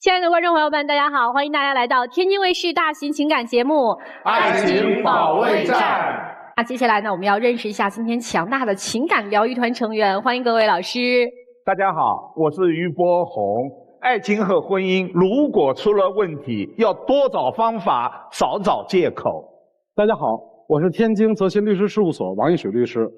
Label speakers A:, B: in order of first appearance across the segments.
A: 亲爱的观众朋友们，大家好，欢迎大家来到天津卫视大型情感节目《
B: 爱情保卫战》。
A: 那接下来呢，我们要认识一下今天强大的情感疗愈团成员，欢迎各位老师。
B: 大家好，我是于波红。爱情和婚姻如果出了问题，要多找方法，少找借口。
C: 大家好，我是天津泽鑫律师事务所王一水律师。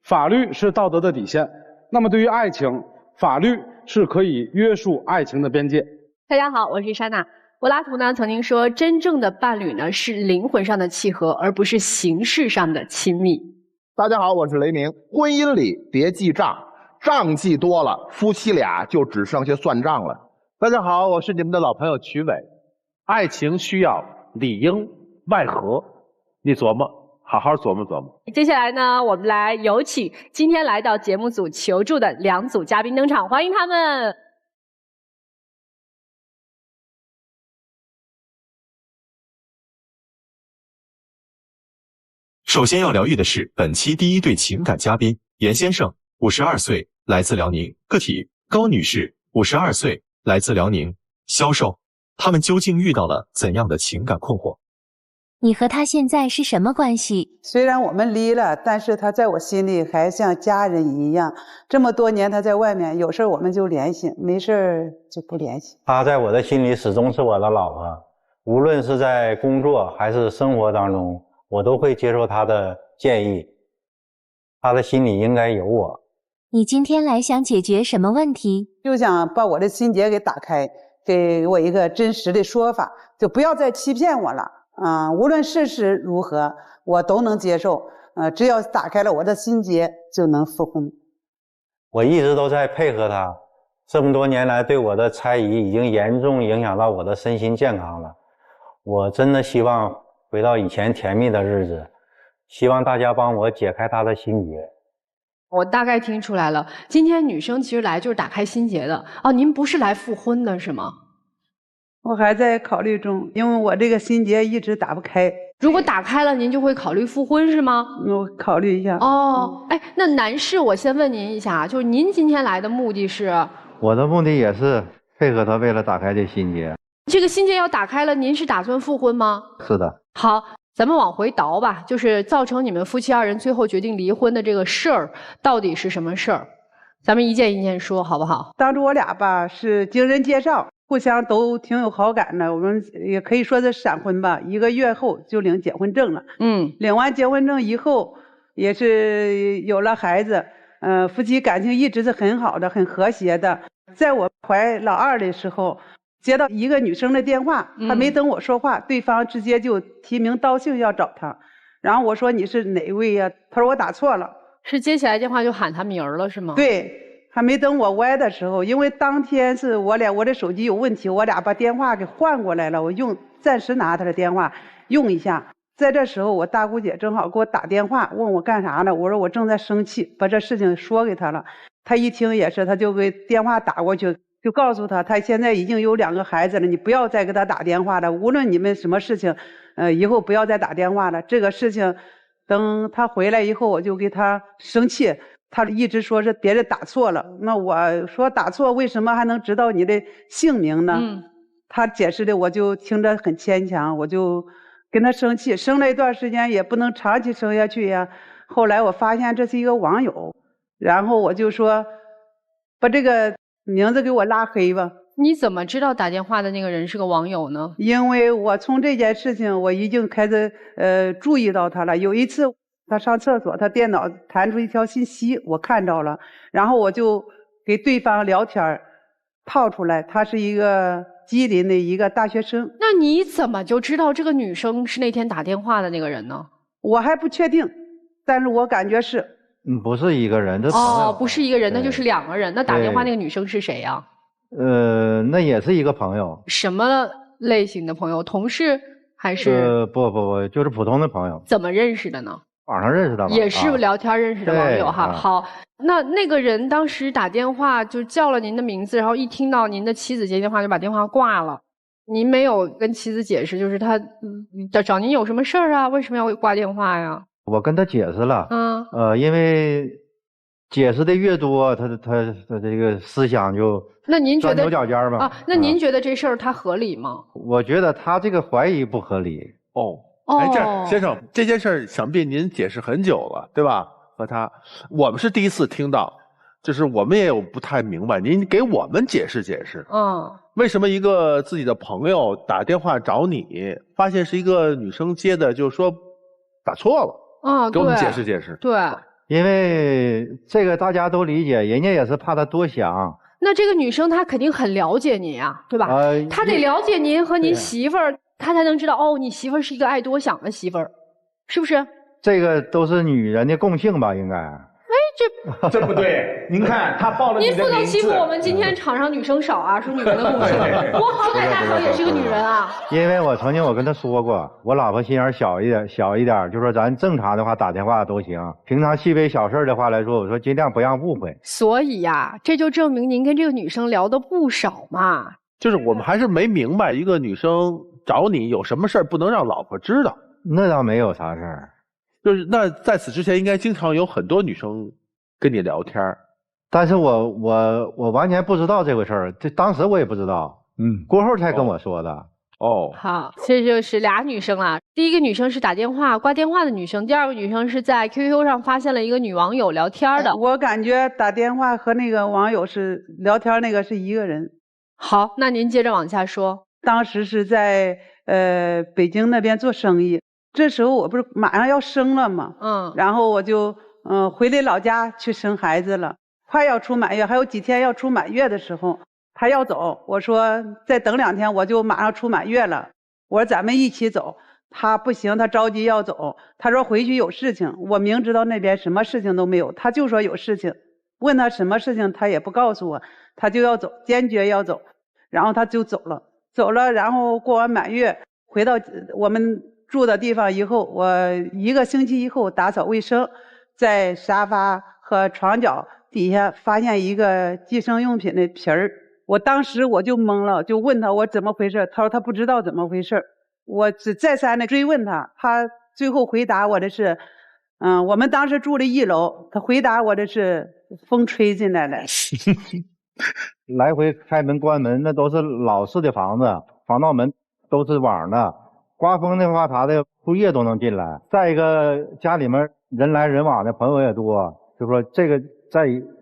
C: 法律是道德的底线，那么对于爱情，法律是可以约束爱情的边界。
A: 大家好，我是莎娜。柏拉图呢曾经说，真正的伴侣呢是灵魂上的契合，而不是形式上的亲密。
D: 大家好，我是雷鸣。婚姻里别记账，账记多了，夫妻俩就只剩下算账了。
E: 大家好，我是你们的老朋友曲伟。爱情需要里应外合，你琢磨，好好琢磨琢磨。
A: 接下来呢，我们来有请今天来到节目组求助的两组嘉宾登场，欢迎他们。
F: 首先要疗愈的是本期第一对情感嘉宾严先生，52岁，来自辽宁；个体高女士，52岁，来自辽宁，销售。他们究竟遇到了怎样的情感困惑？
G: 你和他现在是什么关系？
H: 虽然我们离了，但是他在我心里还像家人一样。这么多年他在外面，有事我们就联系，没事就不联系。
I: 他在我的心里始终是我的老婆，无论是在工作还是生活当中，我都会接受他的建议。他的心里应该有我。
G: 你今天来想解决什么问题？
H: 就想把我的心结给打开，给我一个真实的说法，就不要再欺骗我了。无论事实如何，我都能接受。只要打开了我的心结，就能复婚。
I: 我一直都在配合他，这么多年来对我的猜疑已经严重影响到我的身心健康了。我真的希望回到以前甜蜜的日子，希望大家帮我解开他的心结。
A: 我大概听出来了，今天女生其实来就是打开心结的。哦，您不是来复婚的是吗？
H: 我还在考虑中，因为我这个心结一直打不开。
A: 如果打开了，您就会考虑复婚是吗？
H: 我考虑一下。
A: 哦，哎，那男士，我先问您一下，就是您今天来的目的是？
I: 我的目的也是配合他，为了打开这心结。
A: 这个心结要打开了，您是打算复婚吗？
I: 是的。
A: 好，咱们往回倒吧，就是造成你们夫妻二人最后决定离婚的这个事儿，到底是什么事儿？咱们一件一件说，好不好？
H: 当初我俩吧是经人介绍，互相都挺有好感的，我们也可以说是闪婚吧。1个月后就领结婚证了。领完结婚证以后，也是有了孩子。夫妻感情一直是很好的，很和谐的。在我怀老二的时候，接到一个女生的电话，她没等我说话，对方直接就提名道姓要找她。然后我说你是哪位呀？她说我打错了。
A: 是接起来电话就喊她名儿了是吗？
H: 对，还没等我歪的时候，因为当天是我的手机有问题，我俩把电话给换过来了，我暂时拿她的电话用一下。在这时候，我大姑姐正好给我打电话，问我干啥呢？我说我正在生气，把这事情说给她了。她一听也是，她就给电话打过去，就告诉她，她现在已经有2个孩子了，你不要再给她打电话了。无论你们什么事情，以后不要再打电话了。这个事情，等她回来以后，我就给她生气。她一直说是别人打错了，那我说打错，为什么还能知道你的姓名呢？她解释的我就听着很牵强，我就跟她生气，生了一段时间也不能长期生下去呀。后来我发现这是一个网友，然后我就说把这个名字给我拉黑吧。
A: 你怎么知道打电话的那个人是个网友呢？
H: 因为我从这件事情我已经开始注意到他了。有一次他上厕所，他电脑弹出一条信息，我看到了，然后我就给对方聊天套出来，他是一个吉林的一个大学生。
A: 那你怎么就知道这个女生是那天打电话的那个人呢？
H: 我还不确定，但是我感觉是。
I: 不是一个人，这朋友。
A: 不是一个人，那就是2个人。那打电话那个女生是谁呀？
I: 那也是一个朋友。
A: 什么类型的朋友？同事还是？
I: 不，就是普通的朋友。
A: 怎么认识的呢？
I: 网上认识的吧。
A: 也是聊天认识的网友哈。好，那个人当时打电话就叫了您的名字，然后一听到您的妻子接电话就把电话挂了。您没有跟妻子解释，就是他找您有什么事儿啊？为什么要挂电话呀？
I: 我跟他解释了。因为解释的越多，他这个思想就
A: 那您觉得
I: 钻牛角尖吧？
A: 那您觉得这事儿他合理吗？
I: 我觉得他这个怀疑不合理。
E: 哎，这样，先生，这件事儿想必您解释很久了，对吧？和他，我们是第一次听到，就是我们也有不太明白，您给我们解释解释。为什么一个自己的朋友打电话找你，发现是一个女生接的，就是说打错了？给我们解释解释。
A: 对，
I: 因为这个大家都理解，人家也是怕他多想。
A: 那这个女生她肯定很了解您啊，对吧？她得了解您和您媳妇儿，她才能知道哦，你媳妇儿是一个爱多想的媳妇儿，是不是？
I: 这个都是女人的共性吧，应该。
B: 这不对，您看他报了你的名字。
A: 您不能欺负我们今天场上女生少啊，说女人的共性。我好歹大嫂也是个女人啊。
I: 因为我曾经跟她说过，我老婆心眼小一点，就说咱正常的话打电话都行，平常细微小事的话来说，我说尽量不让误会。
A: 所以呀，这就证明您跟这个女生聊的不少嘛。
E: 就是我们还是没明白，一个女生找你有什么事儿不能让老婆知道。
I: 那倒没有啥事儿。
E: 就是那在此之前，应该经常有很多女生跟你聊天，
I: 但是我完全不知道这个事儿，这当时我也不知道，过后才跟我说的。
A: 好，这就是俩女生啦。第一个女生是打电话挂电话的女生，第二个女生是在 QQ 上发现了一个女网友聊天的。
H: 我感觉打电话和那个网友是聊天，那个是一个人。
A: 好，那您接着往下说。
H: 当时是在北京那边做生意，这时候我不是马上要生了嘛，然后我就回老家去生孩子了，快要出满月，还有几天要出满月的时候，他要走，我说再等2天我就马上出满月了，我说咱们一起走。他不行，他着急要走，他说回去有事情。我明知道那边什么事情都没有，他就说有事情，问他什么事情他也不告诉我，他就要走，坚决要走，然后他就走了，然后过完满月回到我们住的地方以后，我1个星期以后打扫卫生，在沙发和床脚底下发现一个计生用品的瓶儿，我当时我就懵了，就问他我怎么回事，他说他不知道怎么回事，我再三的追问他，他最后回答我的是，我们当时住的1楼，他回答我的是风吹进来了。
I: 来回开门关门，那都是老式的房子，防盗门都是网的，刮风的话啥的树叶都能进来。再一个家里面人来人往的朋友也多，就说这个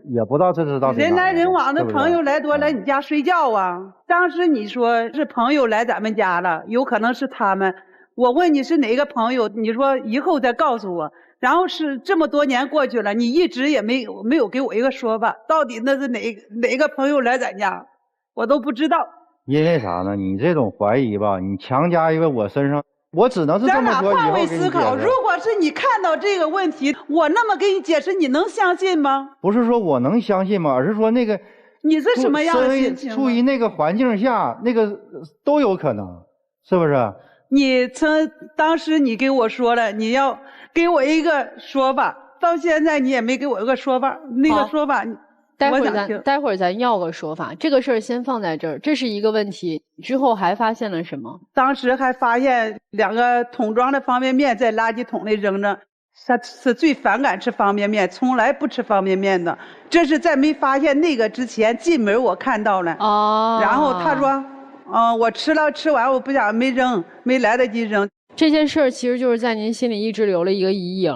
I: 也不知道这是到底
H: 人来人往的朋友来多，来你家睡觉啊。当时你说是朋友来咱们家了，有可能是他们，我问你是哪个朋友，你说以后再告诉我。然后是这么多年过去了，你一直也没有给我一个说法，到底那是哪个朋友来咱家，我都不知道。
I: 因为啥呢？你这种怀疑吧，你强加因为我身上，我只能是这么说。
H: 咱俩换位思考，如果是你看到这个问题，我那么给你解释，你能相信吗？
I: 不是说我能相信吗？而是说那个
H: 你是什么样的心情？
I: 处于那个环境下，那个都有可能，是不是？
H: 你当时你给我说了，你要给我一个说法，到现在你也没给我一个说法，那个说法
A: 待会儿咱要个说法，这个事儿先放在这儿，这是一个问题。之后还发现了什么？
H: 当时还发现2个桶装的方便面在垃圾桶里扔着，他是最反感吃方便面，从来不吃方便面的。这是在没发现那个之前，进门我看到了。然后他说。我吃完我不想没扔，没来得及扔。
A: 这件事儿其实就是在您心里一直留了一个阴影。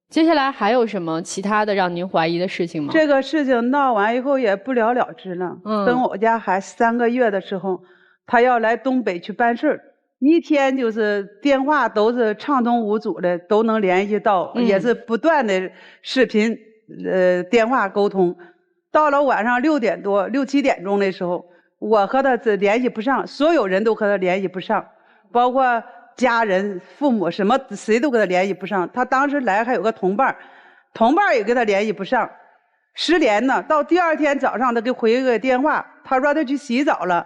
A: 接下来还有什么其他的让您怀疑的事情吗？
H: 这个事情闹完以后也不了了之了。等我家还3个月的时候，他要来东北去办事儿，一天就是电话都是畅通无阻的，都能联系到，也是不断的视频电话沟通。到了晚上6点多6、7点钟的时候，我和他联系不上，所有人都和他联系不上，包括家人、父母什么，谁都跟他联系不上。他当时来还有个同伴也跟他联系不上，失联呢。到第2天早上，他给回个电话，他说他去洗澡了，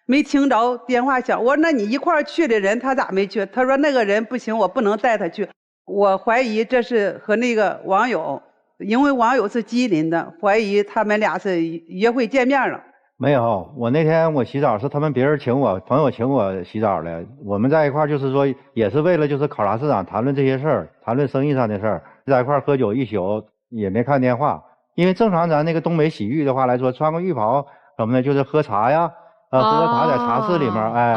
H: 没听着电话响。我说那你一块儿去的人他咋没去？他说那个人不行，我不能带他去。我怀疑这是和那个网友，因为网友是吉林的，怀疑他们俩是约会见面了。
I: 没有，我那天我洗澡是他们别人请我，朋友请我洗澡的。我们在一块儿就是说，也是为了就是考察市场，谈论这些事儿，谈论生意上的事儿，在一块儿喝酒一宿，也没看电话。因为正常咱那个东北洗浴的话来说，穿个浴袍什么的，就是喝茶呀，喝茶在茶室里面，哎，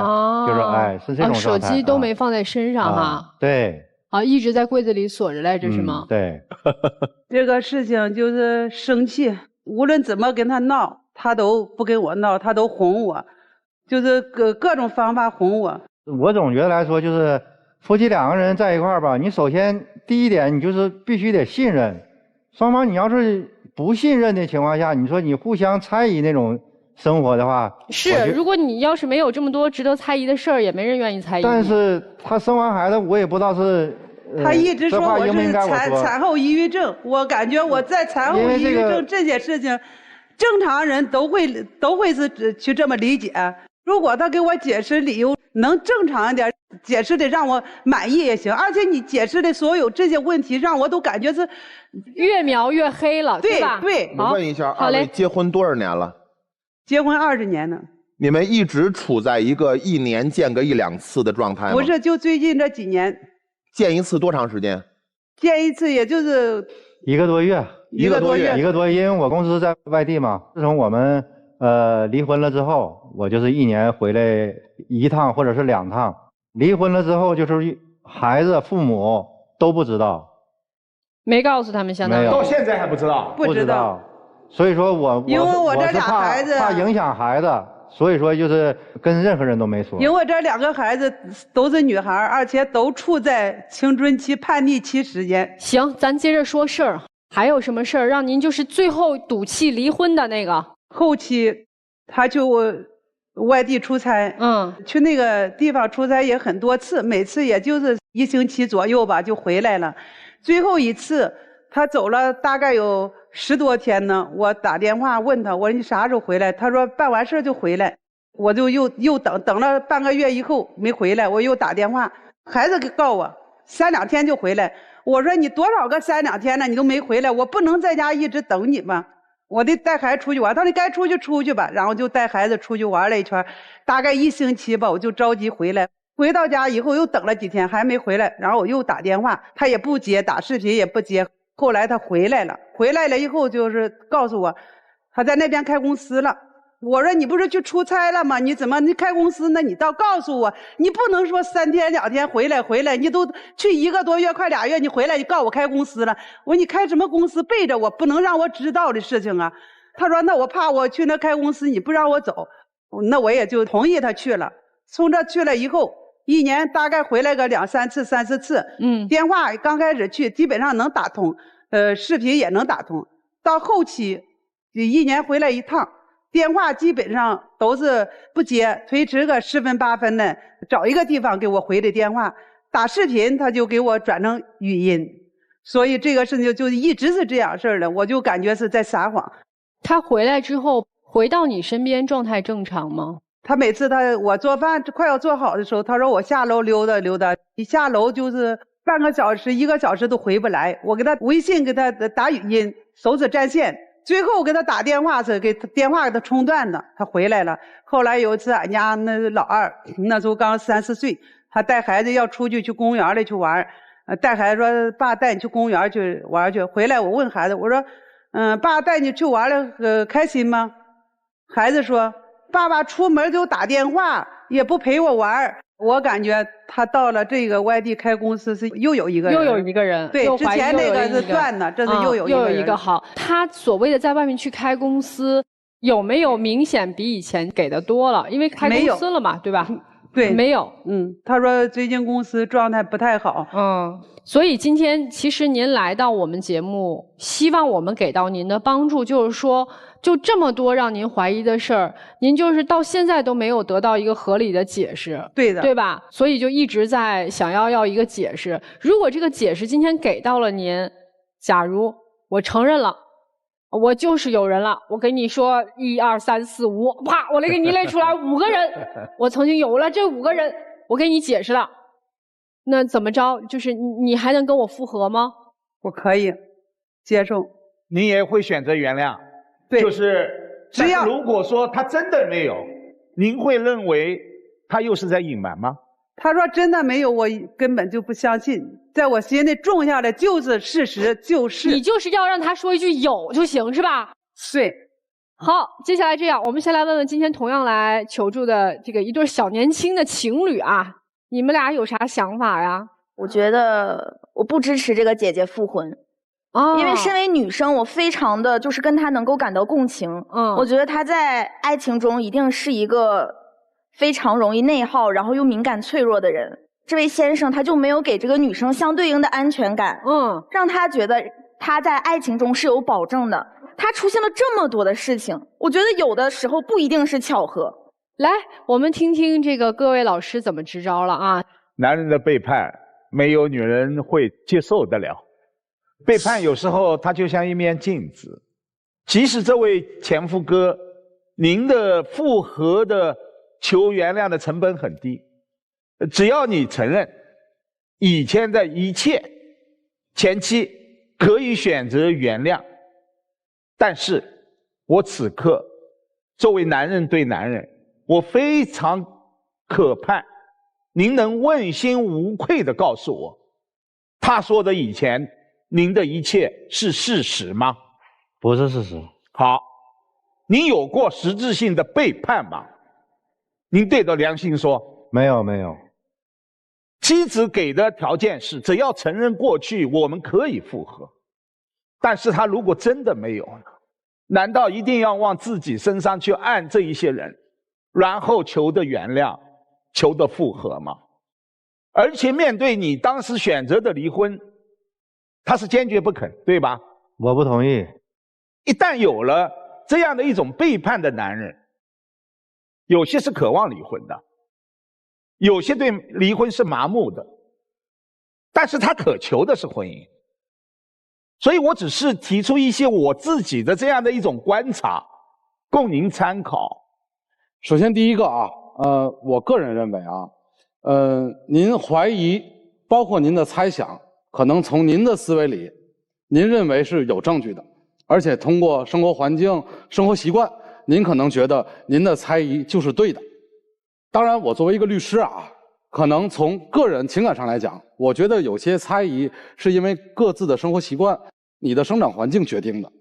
I: 就是是这种状态。
A: 手机都没放在身上哈。
I: 对。
A: 一直在柜子里锁着来着是吗？
I: 对。
H: 这个事情就是生气，无论怎么跟他闹，他都不跟我闹，他都哄我，就是各种方法哄我。
I: 我总觉得来说，就是夫妻2个人在一块儿吧，你首先第一点，你就是必须得信任。双方你要是不信任的情况下，你说你互相猜疑那种生活的话，
A: 是，如果你要是没有这么多值得猜疑的事儿，也没人愿意猜疑。
I: 但是他生完孩子，我也不知道是。
H: 他一直说我是产后抑郁症，我感觉我在产后抑郁症这些事情，正常人都会是去这么理解。如果他给我解释理由能正常一点，解释的让我满意也行。而且你解释的所有这些问题，让我都感觉是
A: 越描越黑了，对吧？
H: 对。
D: 我问一下，二位结婚多少年了？
H: 结婚20年了。
D: 你们一直处在一个1年见个1、2次的状态吗？
H: 不是，就最近这几年。
D: 见一次多长时间？
H: 见一次也就是
I: 1个多月。
H: 1个多月，
I: 因为我公司在外地嘛。自从我们离婚了之后，我就是1年回来1趟或者是2趟。离婚了之后，就是孩子、父母都不知道，
A: 没告诉他们，相当于
B: 到现在还不知道，
H: 不知道。
I: 所以说
H: 因为我这俩孩子
I: 怕影响孩子。所以说，就是跟任何人都没说。
H: 因为这2个孩子都是女孩，而且都处在青春期、叛逆期时间。
A: 行，咱接着说事儿。还有什么事儿让您就是最后赌气离婚的那个？
H: 后期，他就外地出差，去那个地方出差也很多次，每次也就是1星期左右吧就回来了。最后一次，他走了大概有10多天呢，我打电话问他，我说你啥时候回来？他说办完事就回来。我就又等了半个月以后没回来，我又打电话，孩子告我3、2天就回来。我说你多少个3、2天了，你都没回来，我不能在家一直等你吗？我得带孩子出去玩。他说你该出去出去吧，然后就带孩子出去玩了一圈，大概1星期吧，我就着急回来。回到家以后又等了几天还没回来，然后我又打电话，他也不接，打视频也不接。后来他回来了以后就是告诉我他在那边开公司了。我说你不是去出差了吗？你怎么你开公司呢？你倒告诉我，你不能说3天2天回来，你都去1个多月快2月，你回来你告我开公司了。我说你开什么公司背着我，不能让我知道的事情啊。他说那我怕我去那开公司你不让我走，那我也就同意他去了。从这去了以后，1年大概回来个2、3次、3、4次，电话刚开始去基本上能打通，视频也能打通。到后期1年回来1趟，电话基本上都是不接，推迟个10分8分的，找一个地方给我回的电话。打视频他就给我转成语音，所以这个事情就一直是这样事儿的，我就感觉是在撒谎。
A: 他回来之后回到你身边状态正常吗？
H: 他每次我做饭快要做好的时候，他说我下楼溜达溜达，一下楼就是半个小时1个小时都回不来。我给他微信给他打语音，手指占线，最后给他打电话是给他电话给他冲断的，他回来了。后来有一次俺家那老二那时候刚3、4岁，他带孩子要出去公园里去玩，带孩子说爸带你去公园去玩去。回来我问孩子，我说爸带你去玩了开心吗？孩子说爸爸出门就打电话，也不陪我玩。我感觉他到了这个外地开公司是又有一个人，对，之前那个是断的，这是又有一个
A: 好。他所谓的在外面去开公司，有没有明显比以前给的多了？因为开公司了嘛，对吧？
H: 对，
A: 没有。
H: 他说最近公司状态不太好。
A: 所以今天其实您来到我们节目，希望我们给到您的帮助，就是说，就这么多让您怀疑的事儿，您就是到现在都没有得到一个合理的解释，
H: 对的，
A: 对吧？所以就一直在想要一个解释。如果这个解释今天给到了您，假如我承认了，我就是有人了，我给你说1、2、3、4、5，啪，我给你列出来5个人，我曾经有了这5个人，我给你解释了。那怎么着？就是你还能跟我复合吗？
H: 我可以接受。
B: 您也会选择原谅？
H: 对，
B: 就是
H: 只要
B: 如果说他真的没有，您会认为他又是在隐瞒吗？
H: 他说真的没有，我根本就不相信，在我心里种下的就是事实，就是。
A: 你就是要让他说一句有就行，是吧？
H: 对。
A: 好，接下来这样，我们先来问问今天同样来求助的这个一对小年轻的情侣啊，你们俩有啥想法呀？
J: 我觉得我不支持这个姐姐复婚。因为身为女生，我非常的就是跟她能够感到共情。我觉得她在爱情中一定是一个非常容易内耗，然后又敏感脆弱的人。这位先生他就没有给这个女生相对应的安全感，让她觉得她在爱情中是有保证的。她出现了这么多的事情，我觉得有的时候不一定是巧合。
A: 来，我们听听这个各位老师怎么支招了啊？
B: 男人的背叛，没有女人会接受得了。背叛有时候它就像一面镜子，即使这位前夫哥，您的复合的求原谅的成本很低，只要你承认以前的一切，前妻可以选择原谅。但是我此刻作为男人对男人，我非常渴盼您能问心无愧地告诉我，他说的以前您的一切是事实吗？
I: 不是事实。
B: 好，您有过实质性的背叛吗？您对着良心说。
I: 没有，没有。
B: 妻子给的条件是，只要承认过去，我们可以复合。但是他如果真的没有呢？难道一定要往自己身上去按这一些人，然后求的原谅，求的复合吗？而且面对你当时选择的离婚，他是坚决不肯，对吧？
I: 我不同意。
B: 一旦有了这样的一种背叛的男人，有些是渴望离婚的，有些对离婚是麻木的，但是他渴求的是婚姻。所以我只是提出一些我自己的这样的一种观察，供您参考。
C: 首先第一个啊，我个人认为啊，您怀疑，包括您的猜想，可能从您的思维里，您认为是有证据的，而且通过生活环境、生活习惯，您可能觉得您的猜疑就是对的。当然，我作为一个律师啊，可能从个人情感上来讲，我觉得有些猜疑是因为各自的生活习惯、你的生长环境决定的。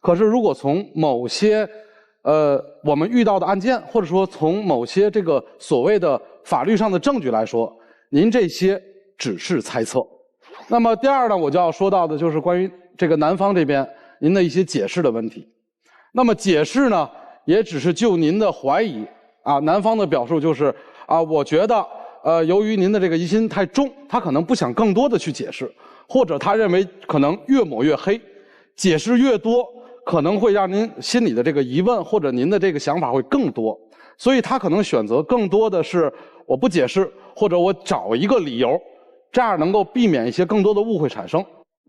C: 可是如果从某些我们遇到的案件，或者说从某些这个所谓的法律上的证据来说，您这些只是猜测。那么第二呢，我就要说到的就是关于这个男方这边您的一些解释的问题。那么解释呢，也只是就您的怀疑啊，男方的表述就是啊，我觉得由于您的这个疑心太重，他可能不想更多的去解释，或者他认为可能越抹越黑，解释越多可能会让您心里的这个疑问或者您的这个想法会更多，所以他可能选择更多的是我不解释，或者我找一个理由，这样能够避免一些更多的误会产生。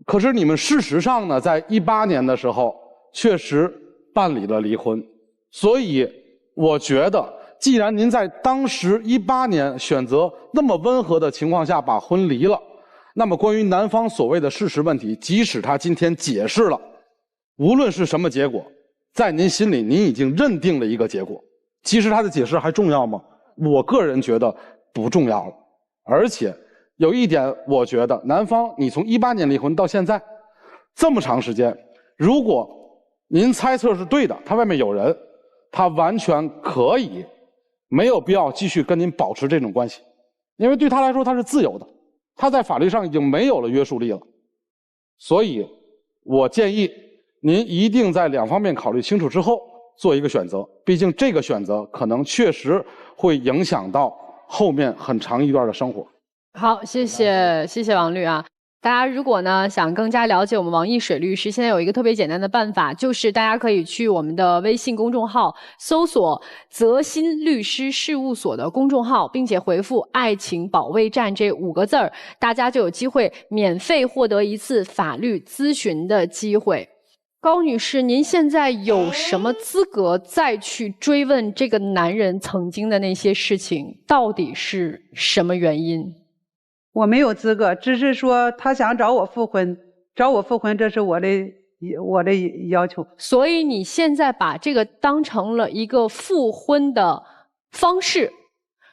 C: 可是你们事实上呢，在18年的时候确实办理了离婚，所以我觉得既然您在当时18年选择那么温和的情况下把婚离了，那么关于男方所谓的事实问题，即使他今天解释了，无论是什么结果，在您心里您已经认定了一个结果。其实他的解释还重要吗？我个人觉得不重要了。而且有一点，我觉得男方你从18年离婚到现在这么长时间，如果您猜测是对的，他外面有人，他完全可以没有必要继续跟您保持这种关系，因为对他来说他是自由的，他在法律上已经没有了约束力了。所以我建议您一定在两方面考虑清楚之后做一个选择，毕竟这个选择可能确实会影响到后面很长一段的生活。
A: 好，谢谢王律啊。大家如果呢想更加了解我们王一水律师，现在有一个特别简单的办法，就是大家可以去我们的微信公众号搜索泽鑫律师事务所的公众号，并且回复爱情保卫战这5个字儿，大家就有机会免费获得一次法律咨询的机会。高女士，您现在有什么资格再去追问这个男人曾经的那些事情到底是什么原因？
H: 我没有资格，只是说他想找我复婚，这是我的要求。
A: 所以你现在把这个当成了一个复婚的方式。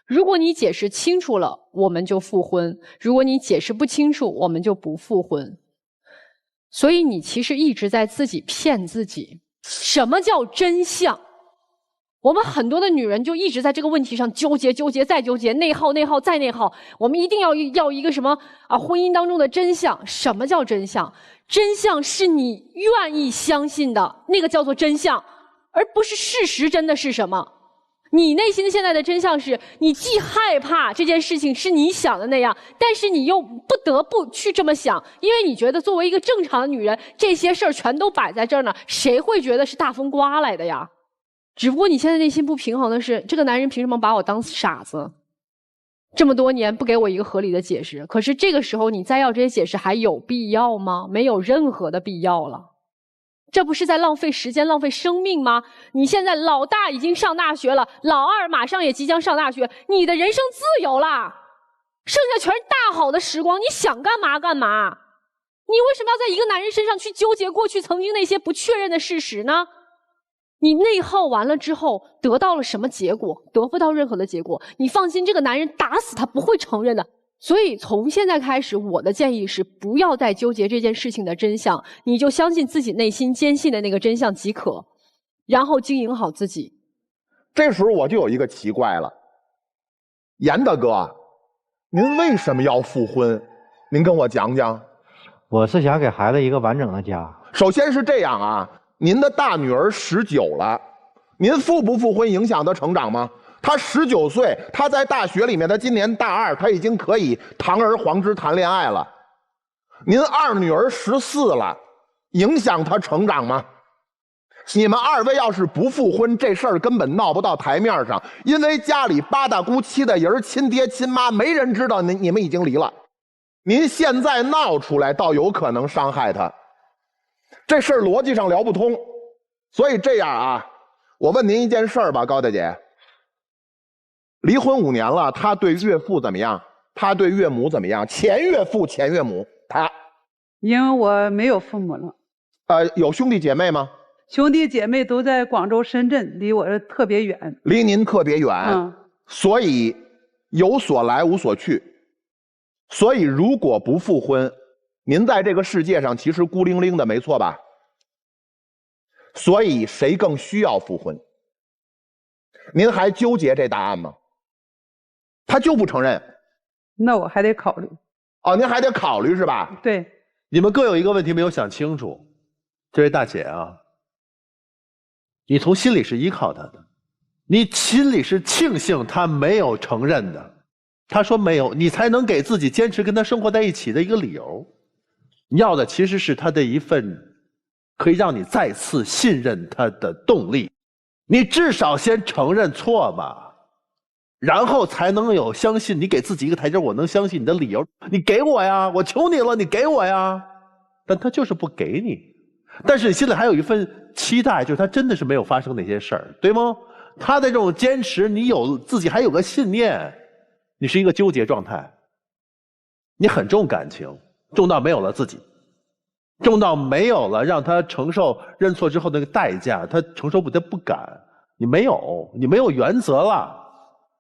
A: 如果你解释清楚了，我们就复婚；如果你解释不清楚，我们就不复婚。所以你其实一直在自己骗自己。什么叫真相？我们很多的女人就一直在这个问题上纠结、纠结再纠结，内耗、内耗再内耗。我们一定要一个什么啊？婚姻当中的真相。什么叫真相？真相是你愿意相信的，那个叫做真相，而不是事实真的是什么。你内心现在的真相是，你既害怕这件事情是你想的那样，但是你又不得不去这么想，因为你觉得作为一个正常的女人，这些事儿全都摆在这儿呢，谁会觉得是大风刮来的呀？只不过你现在内心不平衡的是，这个男人凭什么把我当傻子？这么多年不给我一个合理的解释，可是这个时候你再要这些解释还有必要吗？没有任何的必要了。这不是在浪费时间、浪费生命吗？你现在老大已经上大学了，老二马上也即将上大学，你的人生自由啦，剩下全是大好的时光，你想干嘛干嘛？你为什么要在一个男人身上去纠结过去曾经那些不确认的事实呢？你内耗完了之后得到了什么结果？得不到任何的结果。你放心，这个男人打死他不会承认的。所以从现在开始，我的建议是不要再纠结这件事情的真相，你就相信自己内心坚信的那个真相即可，然后经营好自己。
D: 这时候我就有一个奇怪了，严大哥，您为什么要复婚？您跟我讲讲。
I: 我是想给孩子一个完整的家。
D: 首先是这样啊，您的大女儿19了，您复不复婚影响她成长吗？她19岁，她在大学里面，她今年大2，她已经可以堂而皇之谈恋爱了。您二女儿14了，影响她成长吗？你们二位要是不复婚，这事儿根本闹不到台面上，因为家里8大姑7大姨、亲爹亲妈，没人知道你们已经离了。您现在闹出来，倒有可能伤害她。这事儿逻辑上聊不通，所以这样啊，我问您一件事儿吧，高大姐。离婚5年了，他对岳父怎么样？他对岳母怎么样？前岳父、前岳母，他。
H: 因为我没有父母了。
D: 有兄弟姐妹吗？
H: 兄弟姐妹都在广州、深圳，离我特别远。
D: 离您特别远，所以有所来无所去。所以如果不复婚，您在这个世界上其实孤零零的，没错吧？所以谁更需要复婚？您还纠结这答案吗？他就不承认，
H: 那我还得考虑。
D: 哦，您还得考虑是吧？
H: 对，
E: 你们各有一个问题没有想清楚。这位大姐啊，你从心里是依靠他的，你心里是庆幸他没有承认的。他说没有，你才能给自己坚持跟他生活在一起的一个理由。你要的其实是他的一份可以让你再次信任他的动力。你至少先承认错吧，然后才能有相信，你给自己一个台阶，我能相信你的理由。你给我呀，我求你了，你给我呀。但他就是不给你，但是你心里还有一份期待，就是他真的是没有发生那些事儿，对吗？他的这种坚持，你有自己还有个信念，你是一个纠结状态，你很重感情，重到没有了自己，重到没有了让他承受认错之后那个代价，他承受不得，不敢。你没有原则了。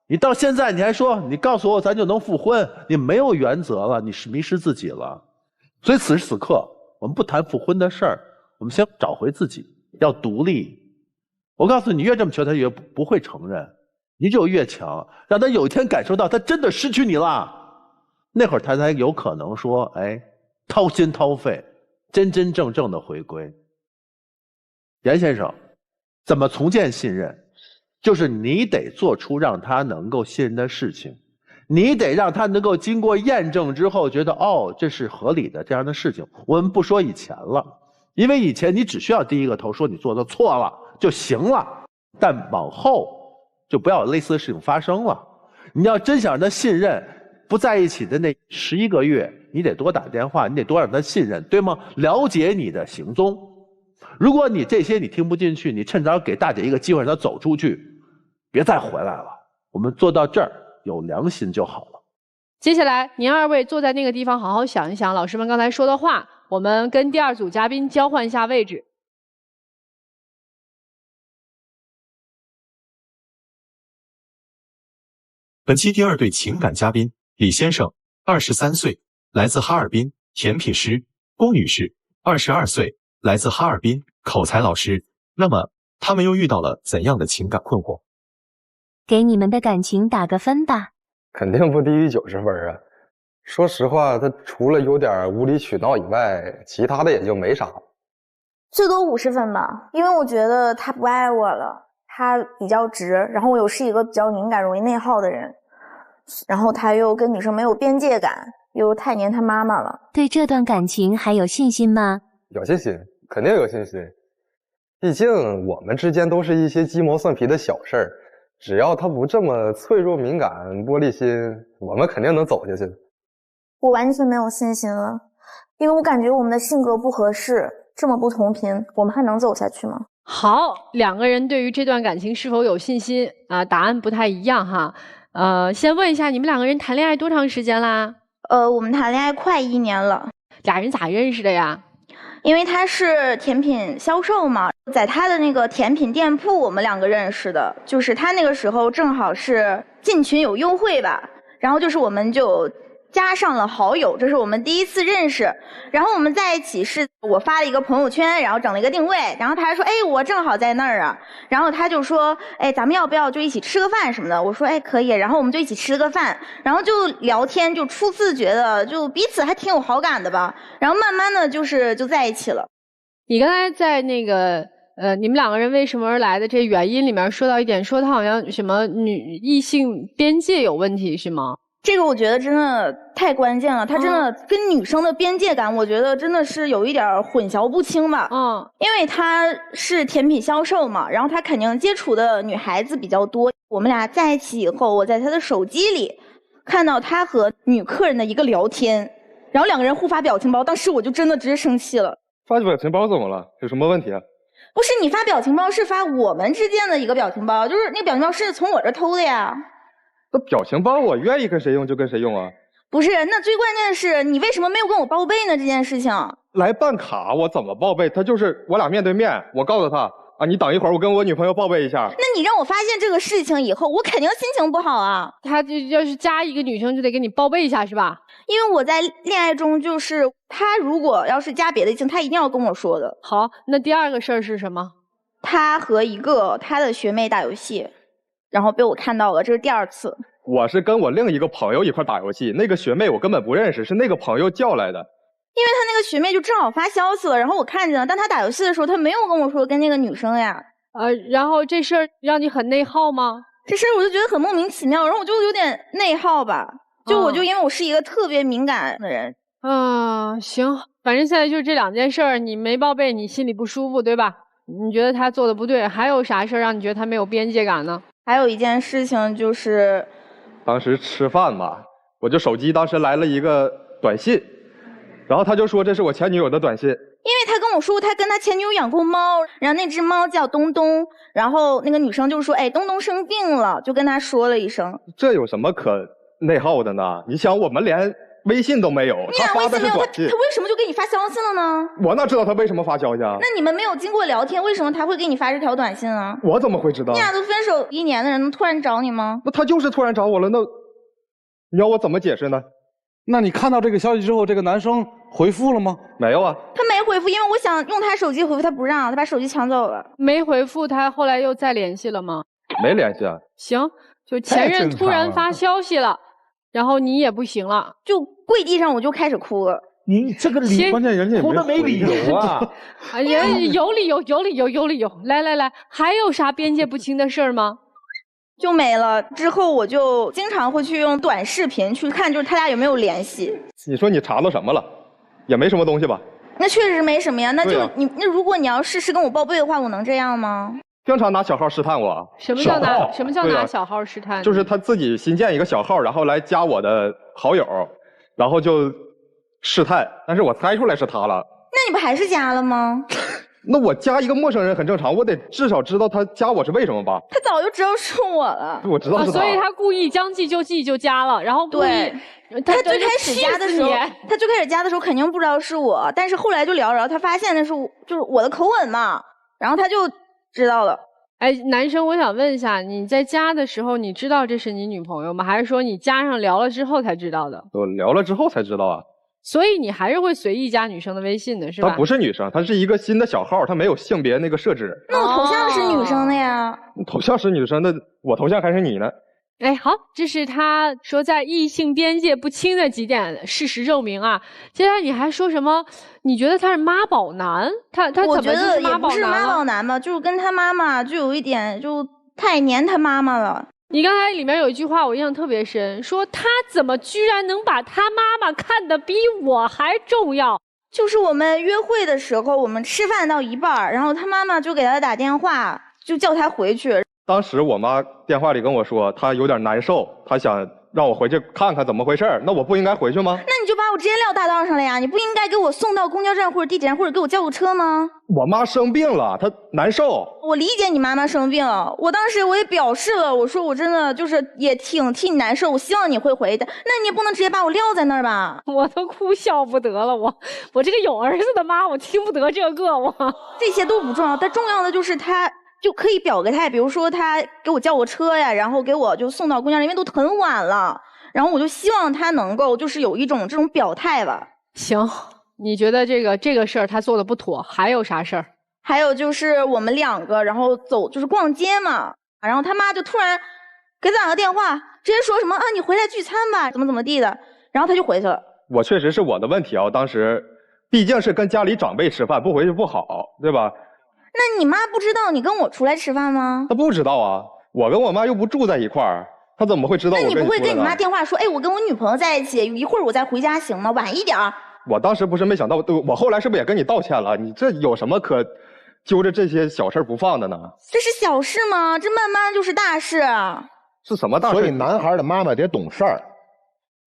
E: 你到现在你还说你告诉我咱就能复婚，你没有原则了，你是迷失自己了。所以此时此刻我们不谈复婚的事儿，我们先找回自己，要独立。我告诉你，越这么求他越不会承认，你只有越强，让他有一天感受到他真的失去你了，那会儿他才有可能说，哎，掏心掏肺，真真正正的回归。严先生，怎么重建信任？就是你得做出让他能够信任的事情，你得让他能够经过验证之后觉得，哦，这是合理的这样的事情。我们不说以前了，因为以前你只需要低一个头说你做的错了就行了，但往后就不要有类似的事情发生了。你要真想让他信任，不在一起的那11个月，你得多打电话，你得多让他信任，对吗？了解你的行踪。如果你这些你听不进去，你趁早给大姐一个机会让她走出去，别再回来了。我们做到这儿有良心就好了。
A: 接下来您二位坐在那个地方好好想一想老师们刚才说的话，我们跟第2组嘉宾交换一下位置。
F: 本期第2对情感嘉宾李先生，23岁，来自哈尔滨，甜品师；龚女士，22岁，来自哈尔滨，口才老师。那么他们又遇到了怎样的情感困惑？
G: 给你们的感情打个分吧。
K: 肯定不低于90分啊。说实话，他除了有点无理取闹以外，其他的也就没啥。
J: 最多50分吧，因为我觉得他不爱我了。他比较直，然后我又是一个比较敏感、容易内耗的人，然后他又跟女生没有边界感，又太黏他妈妈了。
G: 对这段感情还有信心吗？
K: 有信心，肯定有信心。毕竟我们之间都是一些鸡毛蒜皮的小事儿，只要他不这么脆弱、敏感、玻璃心，我们肯定能走下去。
J: 我完全没有信心了，因为我感觉我们的性格不合适，这么不同频，我们还能走下去吗？
A: 好，2个人对于这段感情是否有信心啊？答案不太一样哈。先问一下，你们2个人谈恋爱多长时间啦？
J: 我们谈恋爱快1年了。
A: 俩人咋认识的呀？
J: 因为他是甜品销售嘛，在他的那个甜品店铺，我们2个认识的。就是他那个时候正好是进群有优惠吧，然后就是我们就加上了好友，这是我们第一次认识。然后我们在一起是我发了一个朋友圈，然后整了一个定位，然后他还说，哎，我正好在那儿啊。然后他就说，哎，咱们要不要就一起吃个饭什么的？我说，哎，可以。然后我们就一起吃了个饭，然后就聊天，就初次觉得就彼此还挺有好感的吧。然后慢慢的就在一起了。
A: 你刚才在那个你们2个人为什么而来的这原因里面说到一点，说他好像什么异性边界有问题是吗？
J: 这个我觉得真的太关键了，他真的跟女生的边界感，我觉得真的是有一点混淆不清吧。因为他是甜品销售嘛，然后他肯定接触的女孩子比较多。我们俩在一起以后，我在他的手机里看到他和女客人的一个聊天，然后2个人互发表情包，当时我就真的直接生气了。
K: 发表情包怎么了？有什么问题啊？
J: 不是你发表情包，是发我们之间的一个表情包，就是那个表情包是从我这偷的呀。
K: 那表情包我愿意跟谁用就跟谁用啊。
J: 不是，那最关键的是你为什么没有跟我报备呢？这件事情
K: 来办卡我怎么报备？他就是我俩面对面，我告诉他啊，你等一会儿我跟我女朋友报备一下。
J: 那你让我发现这个事情以后，我肯定心情不好啊。
A: 他就要是加一个女生就得给你报备一下是吧？
J: 因为我在恋爱中就是他如果要是加别的异性，他一定要跟我说的。
A: 好，那第2个事儿是什么？
J: 他和一个他的学妹打游戏，然后被我看到了，这是第2次。
K: 我是跟我另一个朋友一块打游戏，那个学妹我根本不认识，是那个朋友叫来的。
J: 因为他那个学妹就正好发消息了，然后我看见了，但他打游戏的时候他没有跟我说跟那个女生呀。
A: 然后这事儿让你很内耗吗？
J: 这事儿我就觉得很莫名其妙，然后我就有点内耗吧。我就因为我是一个特别敏感的人。
A: 行，反正现在就这2件事儿，你没报备，你心里不舒服对吧？你觉得他做的不对，还有啥事儿让你觉得他没有边界感呢？
J: 还有一件事情就是，
K: 当时吃饭吧，我就手机当时来了一个短信，然后他就说这是我前女友的短信。因
J: 为他跟我说他跟他前女友养过猫，然后那只猫叫东东，然后那个女生就说，哎，东东生病了，就跟他说了一声。
K: 这有什么可内耗的呢？你想我们连微信都没有，他发的是短信，
J: 他为什么就给你发消息了呢？
K: 我哪知道他为什么发消息啊？
J: 那你们没有经过聊天，为什么他会给你发这条短信啊？
K: 我怎么会知道？
J: 你俩都分手1年的人，能突然找你吗？
K: 那他就是突然找我了，那你要我怎么解释呢？
C: 那你看到这个消息之后，这个男生回复了吗？
K: 没有啊，
J: 他没回复，因为我想用他手机回复，他不让，他把手机抢走了。
A: 没回复，他后来又再联系了吗？
K: 没联系啊。
A: 行，就前任突然发消息了，然后你也不行了，
J: 就跪地上我就开始哭了。
B: 你这个理，
K: 关键人家也
B: 哭的没理由啊！
A: 哎呀，有理由，有理由，有理由。来，还有啥边界不清的事儿吗？
J: 就没了。之后我就经常会去用短视频去看，就是他俩有没有联系。
K: 你说你查到什么了？也没什么东西吧？
J: 那确实没什么呀。那就那如果你要事实跟我报备的话，我能这样吗？
K: 经常拿小号试探我。
A: 什么叫拿小号试探？
K: 就是他自己新建一个小号，然后来加我的好友，然后就试探。但是我猜出来是他了。
J: 那你不还是加了吗？
K: 那我加一个陌生人很正常，我得至少知道他加我是为什么吧？
J: 他早就知道是我了。
K: 我知道是他，
A: 所以他故意将计就计就加了，然后故意。
J: 他最开始加的时候肯定不知道是我，但是后来就聊着，他发现的是就是我的口吻嘛，然后他就知道了。
A: 哎，男生，我想问一下，你在加的时候，你知道这是你女朋友吗？还是说你加上聊了之后才知道的？
K: 我聊了之后才知道啊。
A: 所以你还是会随意加女生的微信的，是吧？
K: 她不是女生，她是一个新的小号，她没有性别那个设置。
J: 那我头像是女生的呀。
K: 头像是女生的，我头像还是你呢。
A: 哎，好，这是他说在异性边界不清的几点事实证明啊。接下来你还说什么？你觉得他是妈宝男？他怎么就是妈宝男了？
J: 我觉得也不是妈宝男吧，就是跟他妈妈就有一点就太黏他妈妈了。
A: 你刚才里面有一句话我印象特别深，说他怎么居然能把他妈妈看得比我还重要？
J: 就是我们约会的时候，我们吃饭到一半，然后他妈妈就给他打电话，就叫他回去。
K: 当时我妈电话里跟我说，她有点难受，她想让我回去看看怎么回事，那我不应该回去吗？
J: 那你就把我直接撂大道上了呀！你不应该给我送到公交站或者地铁站，或者给我叫个车吗？
K: 我妈生病了，她难受。
J: 我理解你妈妈生病，我当时我也表示了，我说我真的就是也挺替你难受，我希望你会回的。那你也不能直接把我撂在那儿吧？
A: 我都哭笑不得了，我这个有儿子的妈，我听不得这个，
J: 这些都不重要，但重要的就是他。就可以表个态，比如说他给我叫个车呀，然后给我就送到公交站，因为都很晚了，然后我就希望他能够就是有一种这种表态吧。
A: 行，你觉得这个事儿他做的不妥，还有啥事儿？
J: 还有就是我们两个然后走就是逛街嘛，然后他妈就突然给他打个电话，直接说什么啊你回来聚餐吧，怎么地的，然后他就回去了。
K: 我确实是我的问题啊，当时毕竟是跟家里长辈吃饭，不回去不好，对吧？
J: 那你妈不知道你跟我出来吃饭吗？
K: 她不知道啊，我跟我妈又不住在一块儿，她怎么会知道我跟你出来？
J: 那你不会跟你妈电话说，哎，我跟我女朋友在一起，一会儿我再回家行吗？晚一点。
K: 我当时不是没想到，我后来是不是也跟你道歉了？你这有什么可揪着这些小事不放的呢？
J: 这是小事吗？这慢慢就是大事。
K: 是什么大事？
D: 所以男孩的妈妈得懂事儿。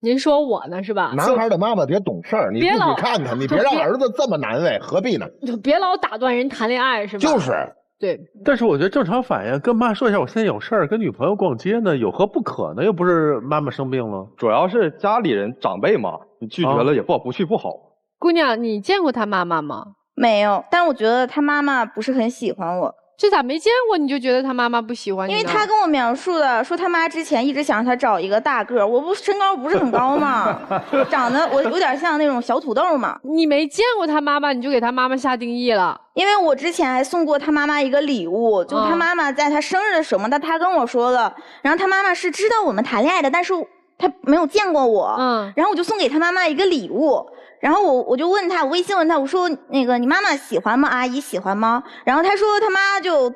A: 您说我呢是吧？
D: 男孩的妈妈得懂事儿，你自己看看，你别让儿子这么难为，何必呢？
A: 就别老打断人谈恋爱是吧？
D: 就是。
A: 对，
E: 但是我觉得正常反应，跟妈说一下，我现在有事儿，跟女朋友逛街呢，有何不可呢？又不是妈妈生病了，
K: 主要是家里人长辈嘛，你拒绝了也不好，不去不好。
A: 姑娘，你见过他妈妈吗？
J: 没有，但我觉得他妈妈不是很喜欢我。
A: 这咋没见过你就觉得他妈妈不喜欢你呢？
J: 因为他跟我描述的说他妈之前一直想让他找一个大个儿，我不身高不是很高嘛，长得我有点像那种小土豆嘛。
A: 你没见过他妈妈，你就给他妈妈下定义了？
J: 因为我之前还送过他妈妈一个礼物，就他妈妈在他生日的时候嘛，他跟我说了，然后他妈妈是知道我们谈恋爱的，但是他没有见过我，然后我就送给他妈妈一个礼物。然后我就问他，我微信问他，我说那个你妈妈喜欢吗？阿姨喜欢吗？然后他说他妈就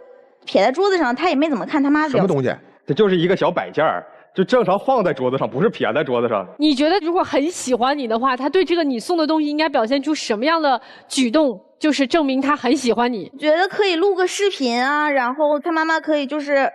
J: 撇在桌子上，他也没怎么看他妈。
D: 什么东西？
K: 这就是一个小摆件儿，就正常放在桌子上，不是撇在桌子上。
A: 你觉得如果很喜欢你的话，他对这个你送的东西应该表现出什么样的举动，就是证明他很喜欢你？
J: 觉得可以录个视频啊，然后他妈妈可以就是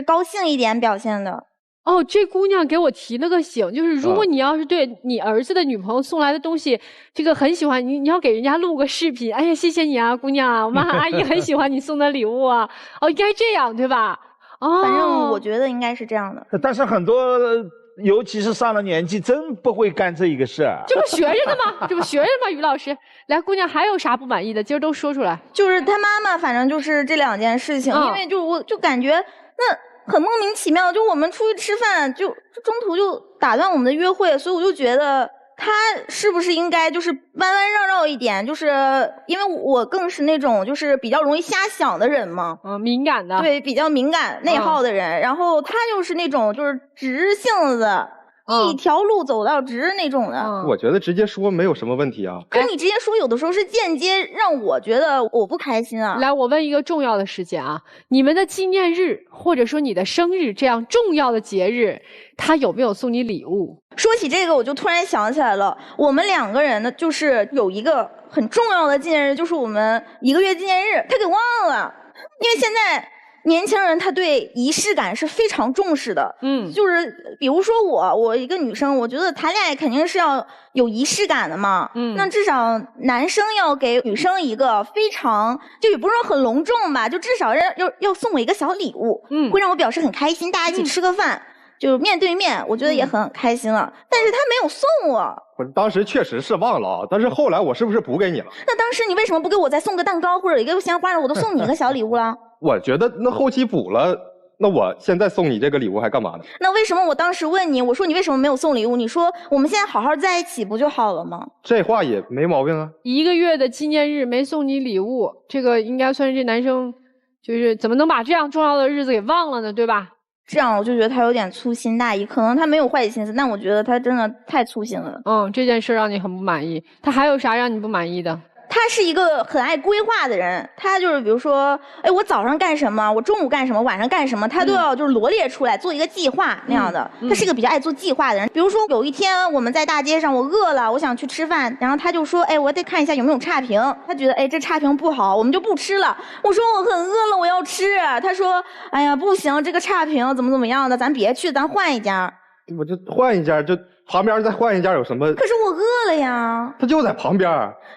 J: 高兴一点表现的。
A: 哦，这姑娘给我提了个醒，就是如果你要是对你儿子的女朋友送来的东西，这个很喜欢你，你要给人家录个视频。哎呀，谢谢你啊，姑娘，我妈阿姨很喜欢你送的礼物啊。哦，应该这样对吧？哦，
J: 反正我觉得应该是这样的。
B: 但是很多，尤其是上了年纪，真不会干这一个事儿。
A: 这不学着呢吗？这不学着吗？于老师，来，姑娘还有啥不满意的？今儿都说出来。
J: 就是他妈妈，反正就是这两件事情，因为我就感觉那。很莫名其妙，就我们出去吃饭，就中途就打断我们的约会，所以我就觉得他是不是应该就是弯弯绕绕一点，就是因为我更是那种就是比较容易瞎想的人嘛，
A: 敏感的，
J: 对，比较敏感内耗的人，然后他就是那种就是直性子。一条路走到直那种的，
K: 我觉得直接说没有什么问题啊。
J: 可是你直接说，有的时候是间接让我觉得我不开心啊。
A: 来，我问一个重要的事件啊，你们的纪念日或者说你的生日这样重要的节日，他有没有送你礼物？
J: 说起这个，我就突然想起来了，我们两个人呢，就是有一个很重要的纪念日，就是我们1个月纪念日，他给忘了，因为现在。年轻人他对仪式感是非常重视的，就是比如说我一个女生，我觉得谈恋爱肯定是要有仪式感的嘛，那至少男生要给女生一个非常，就也不是说很隆重吧，就至少要送我一个小礼物，会让我表示很开心，大家一起吃个饭，就面对面，我觉得也很开心了。但是他没有送我，
K: 我当时确实是忘了，但是后来我是不是补给你了？
J: 那当时你为什么不给我再送个蛋糕或者一个鲜花呢？我都送你一个小礼物了。
K: 我觉得那后期补了，那我现在送你这个礼物还干嘛呢？
J: 那为什么我当时问你，我说你为什么没有送礼物？你说我们现在好好在一起不就好了吗？
K: 这话也没毛病啊。
A: 1个月的纪念日没送你礼物，这个应该算是这男生就是怎么能把这样重要的日子给忘了呢？对吧？
J: 这样我就觉得他有点粗心大意，可能他没有坏心思，但我觉得他真的太粗心了。
A: 这件事让你很不满意。他还有啥让你不满意的？
J: 他是一个很爱规划的人，他就是比如说，哎，我早上干什么，我中午干什么，晚上干什么，他都要就是罗列出来，做一个计划那样的。他是一个比较爱做计划的人。比如说有一天我们在大街上，我饿了，我想去吃饭，然后他就说，哎，我得看一下有没有差评。他觉得，哎，这差评不好，我们就不吃了。我说我很饿了，我要吃。他说，哎呀，不行，这个差评怎么样的，咱别去，咱换一家。
K: 我就换一家，就旁边再换一家有什么？
J: 可是我饿了呀。
K: 他就在旁边。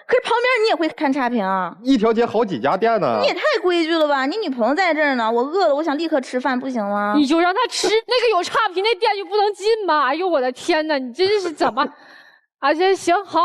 J: 可是旁边你也会看差评啊？
K: 一条街好几家店呢。
J: 你也太规矩了吧？你女朋友在这儿呢，我饿了，我想立刻吃饭，不行吗？
A: 你就让他吃那个有差评那店就不能进吗？哎呦我的天哪，你真是怎么？啊，行好，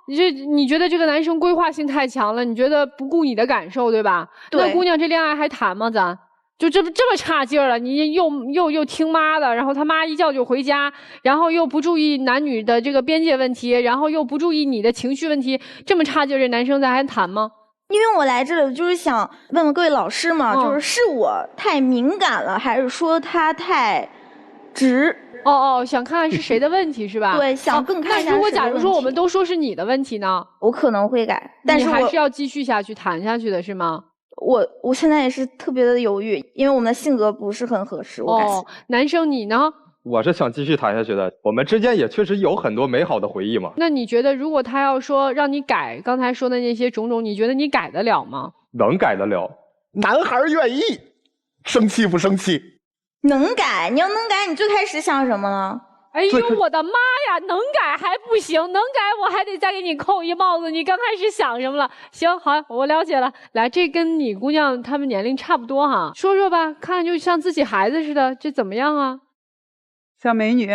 A: 你觉得这个男生规划性太强了，你觉得不顾你的感受，对吧？
J: 对。
A: 那姑娘这恋爱还谈吗？咱？就这么差劲儿了，你又听妈的，然后他妈一叫就回家，然后又不注意男女的这个边界问题，然后又不注意你的情绪问题，这么差劲儿，这男生咱还谈吗？
J: 因为我来这里就是想问问各位老师嘛，就是我太敏感了，还是说他太直？
A: 想看看是谁的问题是吧？
J: 对，想更看一下。
A: 那如果假如说我们都说是你的问题呢？
J: 我可能会改，但是
A: 你还是要继续下去谈下去的是吗？
J: 我现在也是特别的犹豫，因为我们的性格不是很合适。
A: 男生你呢？
K: 我是想继续谈下去的，我们之间也确实有很多美好的回忆嘛。
A: 那你觉得，如果他要说让你改刚才说的那些种种，你觉得你改得了吗？
K: 能改得了。
D: 男孩愿意，生气不生气？
J: 能改，你要能改，你最开始想什么呢？
A: 哎呦我的妈呀，能改还不行，能改我还得再给你扣一帽子，你刚开始想什么了？行好，我了解了。来，这跟你姑娘她们年龄差不多哈，说说吧，看就像自己孩子似的，这怎么样啊？
H: 小美女，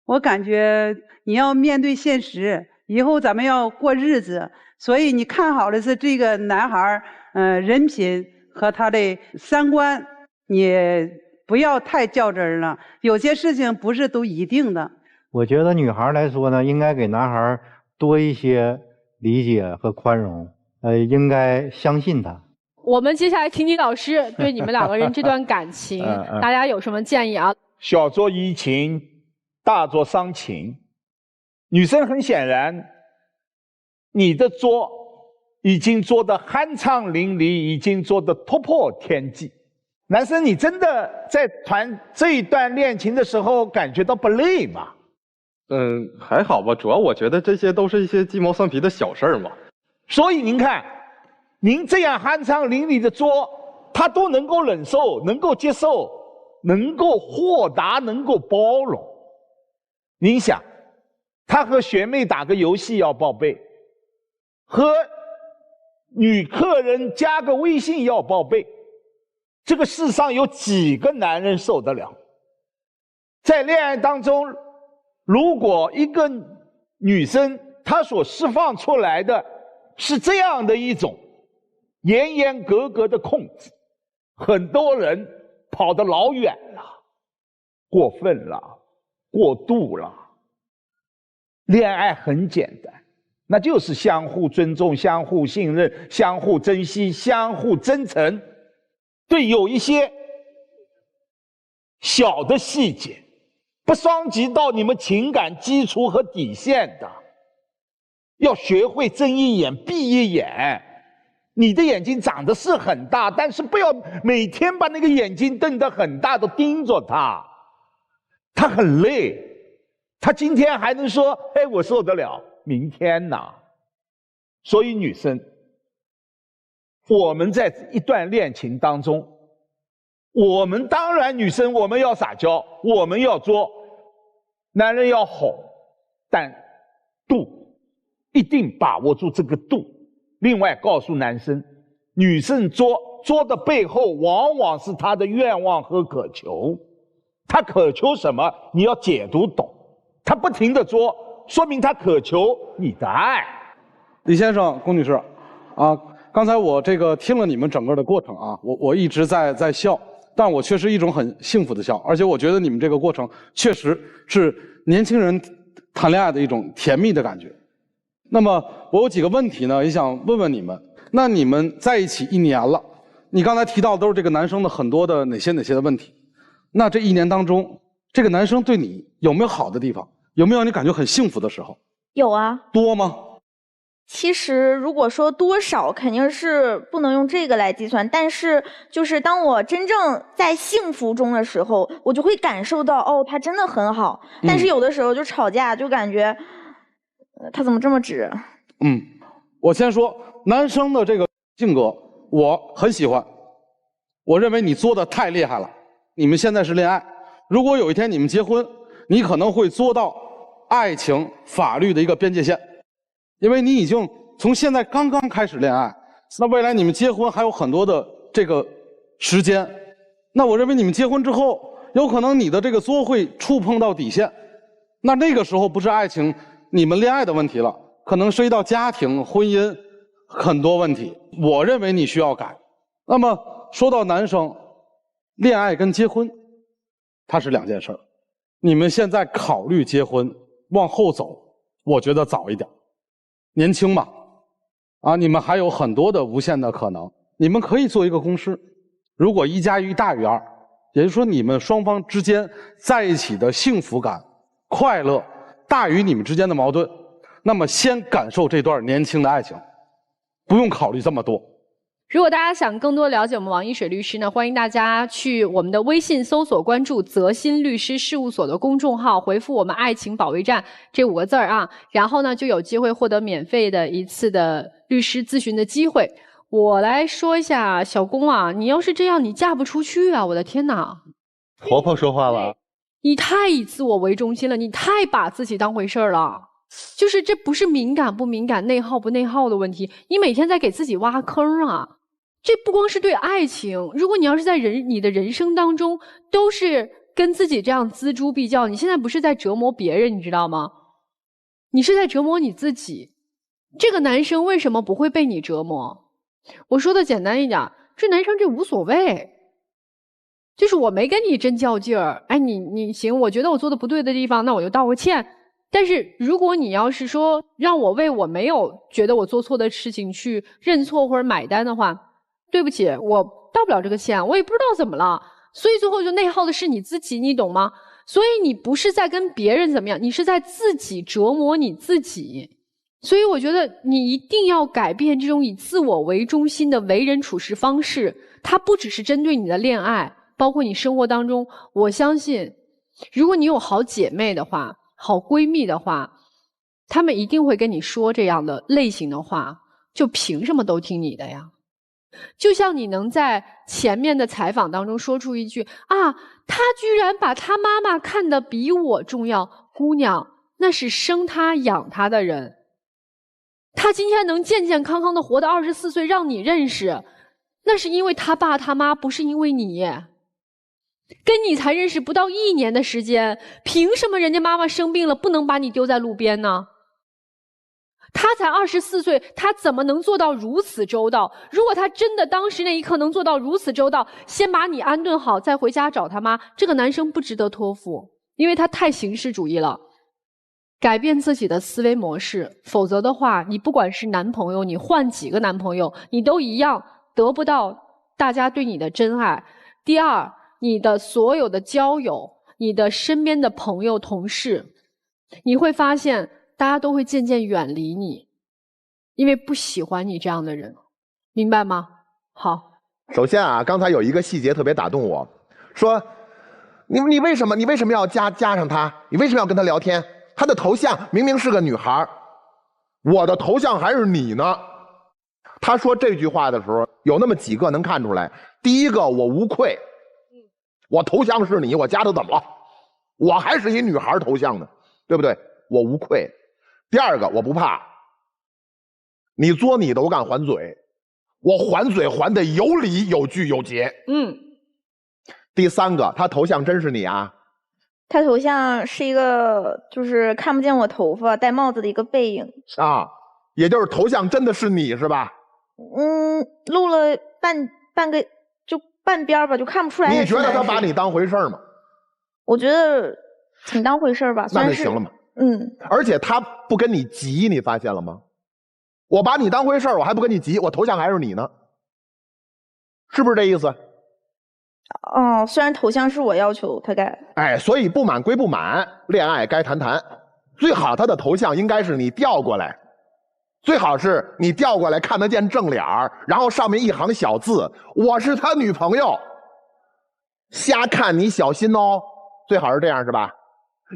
H: 我感觉你要面对现实，以后咱们要过日子，所以你看好的是这个男孩人品和他的三观，你不要太较真了，有些事情不是都一定的。
L: 我觉得女孩来说呢，应该给男孩多一些理解和宽容，应该相信他。
A: 我们接下来听听老师对你们两个人这段感情，大家有什么建议啊？
B: 小作怡情，大作伤情。女生很显然，你的作已经作得酣畅淋漓，已经作得突破天际。男生，你真的在谈这一段恋情的时候感觉到不累吗？
K: 还好吧，主要我觉得这些都是一些鸡毛蒜皮的小事儿嘛。
B: 所以您看，您这样酣畅淋漓的作，他都能够忍受，能够接受，能够豁达，能够包容。您想，他和学妹打个游戏要报备，和女客人加个微信要报备。这个世上有几个男人受得了？在恋爱当中，如果一个女生她所释放出来的是这样的一种严严格格的控制，很多人跑得老远了，过分了，过度了。恋爱很简单，那就是相互尊重、相互信任、相互珍惜、相互真诚。对，有一些小的细节不伤及到你们情感基础和底线的，要学会睁一眼闭一眼。你的眼睛长得是很大，但是不要每天把那个眼睛瞪得很大的盯着他，他很累。他今天还能说哎我受得了，明天呢？所以女生，我们在一段恋情当中，我们当然女生我们要撒娇，我们要作，男人要哄，但度一定把握住这个度。另外告诉男生，女生作的背后往往是她的愿望和渴求，她渴求什么你要解读懂，她不停地作，说明她渴求你的爱。
C: 李先生、龚女士，啊，刚才我这个听了你们整个的过程啊，我一直在笑，但我却是一种很幸福的笑，而且我觉得你们这个过程确实是年轻人谈恋爱的一种甜蜜的感觉。那么我有几个问题呢，也想问问你们。那你们在一起1年了，你刚才提到的都是这个男生的很多的哪些的问题。那这1年当中，这个男生对你有没有好的地方？有没有让你感觉很幸福的时候？
J: 有啊。
C: 多吗？
J: 其实如果说多少，肯定是不能用这个来计算。但是就是当我真正在幸福中的时候，我就会感受到，哦，他真的很好。但是有的时候就吵架，就感觉，他怎么这么直？
C: 我先说男生的这个性格，我很喜欢。我认为你作的太厉害了。你们现在是恋爱，如果有一天你们结婚，你可能会作到爱情法律的一个边界线。因为你已经从现在刚刚开始恋爱，那未来你们结婚还有很多的这个时间，那我认为你们结婚之后，有可能你的这个作会触碰到底线，那个时候不是爱情你们恋爱的问题了，可能涉及到家庭婚姻很多问题，我认为你需要改。那么说到男生，恋爱跟结婚它是2件事，你们现在考虑结婚往后走，我觉得早一点。年轻嘛，你们还有很多的无限的可能。你们可以做一个公式，如果1+1大于2，也就是说你们双方之间在一起的幸福感、快乐大于你们之间的矛盾，那么先感受这段年轻的爱情，不用考虑这么多。
A: 如果大家想更多了解我们王一水律师呢，欢迎大家去我们的微信搜索关注泽鑫律师事务所的公众号，回复我们爱情保卫战这5个字啊，然后呢就有机会获得免费的1次的律师咨询的机会。我来说一下小龚啊，你要是这样你嫁不出去啊，我的天哪。
E: 婆婆说话了。
A: 你太以自我为中心了，你太把自己当回事儿了。就是这不是敏感不敏感、内耗不内耗的问题，你每天在给自己挖坑啊。这不光是对爱情，如果你要是在你的人生当中都是跟自己这样锱铢必较，你现在不是在折磨别人，你知道吗？你是在折磨你自己。这个男生为什么不会被你折磨？我说的简单一点，这男生这无所谓，就是我没跟你真较劲儿，哎，你行，我觉得我做的不对的地方，那我就道个歉。但是如果你要是说让我为我没有觉得我做错的事情去认错或者买单的话，对不起，我道不了这个歉，我也不知道怎么了，所以最后就内耗的是你自己，你懂吗？所以你不是在跟别人怎么样，你是在自己折磨你自己。所以我觉得你一定要改变这种以自我为中心的为人处事方式，它不只是针对你的恋爱，包括你生活当中，我相信如果你有好姐妹的话，好闺蜜的话，她们一定会跟你说这样的类型的话，就凭什么都听你的呀？就像你能在前面的采访当中说出一句啊，他居然把他妈妈看得比我重要，姑娘，那是生他养他的人，他今天能健健康康的活到24岁让你认识，那是因为他爸他妈，不是因为你。跟你才认识不到1年的时间，凭什么人家妈妈生病了不能把你丢在路边呢？他才24岁，他怎么能做到如此周到？如果他真的当时那一刻能做到如此周到，先把你安顿好再回家找他妈，这个男生不值得托付，因为他太形式主义了。改变自己的思维模式，否则的话，你不管是男朋友，你换几个男朋友，你都一样得不到大家对你的真爱。第二，你的所有的交友，你的身边的朋友同事，你会发现大家都会渐渐远离你，因为不喜欢你这样的人，明白吗？好，
D: 首先啊，刚才有一个细节特别打动我，说你为什么要加上他？你为什么要跟他聊天？他的头像明明是个女孩，我的头像还是你呢。他说这句话的时候，有那么几个能看出来。第一个，我无愧，我头像是你，我加他怎么了？我还是一女孩头像呢，对不对？我无愧。第二个，我不怕，你作你的，我敢还嘴，我还嘴还得有理有据有节。第三个，他头像真是你啊？
J: 他头像是一个就是看不见我头发戴帽子的一个背影
D: 啊，也就是头像真的是你是吧？
J: 录了半个就半边吧，就看不出来。
D: 你觉得他把你当回事吗？
J: 我觉得挺当回事吧。
D: 那就行了嘛。而且他不跟你急，你发现了吗？我把你当回事，我还不跟你急，我头像还是你呢，是不是这意思？
J: 哦，虽然头像是我要求他改。
D: 哎，所以不满归不满，恋爱该谈谈。最好他的头像应该是你调过来，最好是你调过来看得见正脸儿，然后上面一行小字：我是他女朋友。瞎看你小心哦，最好是这样是吧？